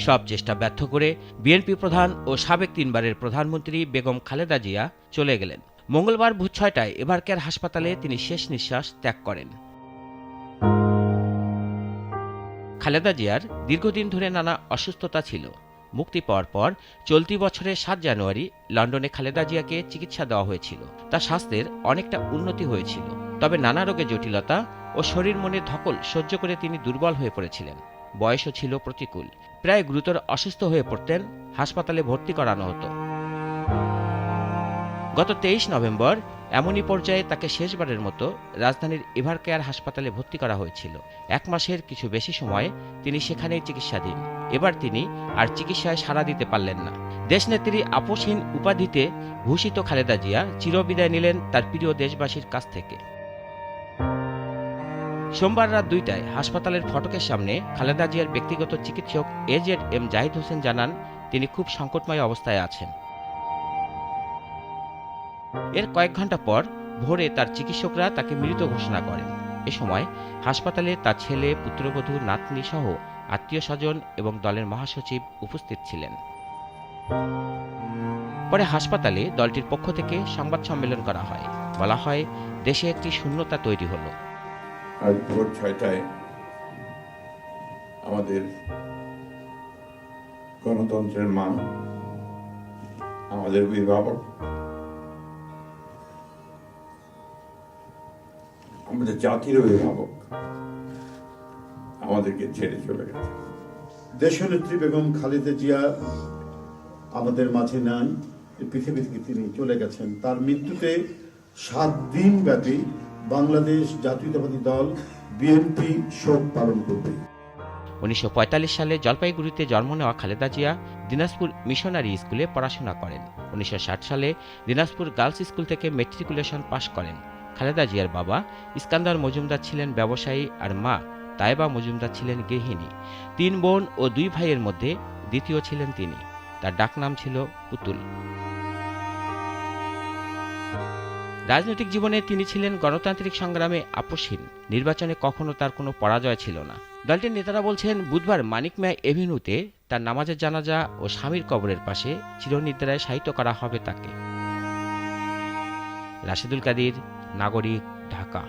সব চেষ্টা ব্যর্থ করে বিএনপি প্রধান ও সাবেক 3 বারের প্রধানমন্ত্রী বেগম খালেদা জিয়া চলে গেলেন। মঙ্গলবার ভোর 6টায় এভারকেয়ার হাসপাতালে তিনি শেষ নিঃশ্বাস ত্যাগ করেন। খালেদা জিয়ার দীর্ঘদিন ধরে নানা অসুস্থতা ছিল। মুক্তি পাওয়ার পর চলতি বছরের 7 জানুয়ারি লন্ডনে খালেদা জিয়াকে চিকিৎসা দেওয়া হয়েছিল। তার স্বাস্থ্যের অনেকটা উন্নতি হয়েছিল, তবে নানা রোগের জটিলতা ও শরীর মনের ধকল সহ্য করে তিনি দুর্বল হয়ে পড়েছিলেন। বয়সও ছিল প্রতিকূল, প্রায় গুরুতর অসুস্থ হয়ে পড়তেন, হাসপাতালে ভর্তি করানো হতো। গত 23 নভেম্বর এমনই পর্যায়ে তাকে শেষবারের মতো রাজধানীর এভারকেয়ার হাসপাতালে ভর্তি করা হয়েছিল। 1 মাসের কিছু বেশি সময় তিনি সেখানেই চিকিৎসাধীন। এবার তিনি আর চিকিৎসায় সাড়া দিতে পারলেন না। দেশনেত্রী আপসহীন উপাধিতে ভূষিত খালেদা জিয়া চিরবিদায় নিলেন তার প্রিয় দেশবাসীর কাছ থেকে। সোমবার রাত 2টায় হাসপাতালের ফটকের সামনে খালেদা জিয়ার ব্যক্তিগত চিকিৎসক AZM জাহিদ হোসেন জানান, তিনি খুব সংকটময় অবস্থায় আছেন। এর কয়েক ঘন্টা পর ভোরে তার চিকিৎসকরা তাকে মৃত ঘোষণা করেন। এ সময় হাসপাতালে তার ছেলে, পুত্রবধূ, নাতনি সহ আত্মীয় স্বজন এবং দলের মহাসচিব উপস্থিত ছিলেন। পরে হাসপাতালে দলটির পক্ষ থেকে সংবাদ সম্মেলন করা হয়। বলা হয়, দেশে একটি শূন্যতা তৈরি হলো। আজ ভোর 6টায় আমাদের গণতন্ত্রের মা, আমাদের অভিভাবক, আমাদের জাতির অভিভাবক আমাদেরকে ছেড়ে চলে গেছে। দেশনেত্রী বেগম খালেদা জিয়া আমাদের মাঝে নাই, পৃথিবী থেকে তিনি চলে গেছেন। তার মৃত্যুতে 7 দিন ব্যাপী বাংলাদেশ জাতীয়তাবাদী দল বিএনপি শোক পালন করবে। 1945 সালে জলপাইগুড়িতে জন্ম নেওয়া খালেদা জিয়া দিনাজপুর মিশনারি স্কুলে পড়াশোনা করেন। 1960 সালে দিনাজপুর গার্লস স্কুল থেকে ম্যাট্রিকুলেশন পাশ করেন। খালেদা জিয়ার বাবা ইস্কান্দার মজুমদার ছিলেন ব্যবসায়ী আর মা তায়েবা মজুমদার ছিলেন গৃহিণী। 3 বোন ও 2 ভাইয়ের মধ্যে দ্বিতীয় ছিলেন তিনি। তার ডাকনাম ছিল পুতুল। রাজনৈতিক জীবনে তিনি ছিলেন গণতান্ত্রিক সংগ্রামে আপসহীন। নির্বাচনে কখনো তার কোনো পরাজয় ছিল না। দলটির নেতারা বলছেন, বুধবার মানিক মিয়া এভিনিউতে তার নামাজের জানাজা ও স্বামীর কবরের পাশে চিরনিদ্রায় শায়িত করা হবে তাকে। রাশেদুল কাদির, নাগরিক, ঢাকা।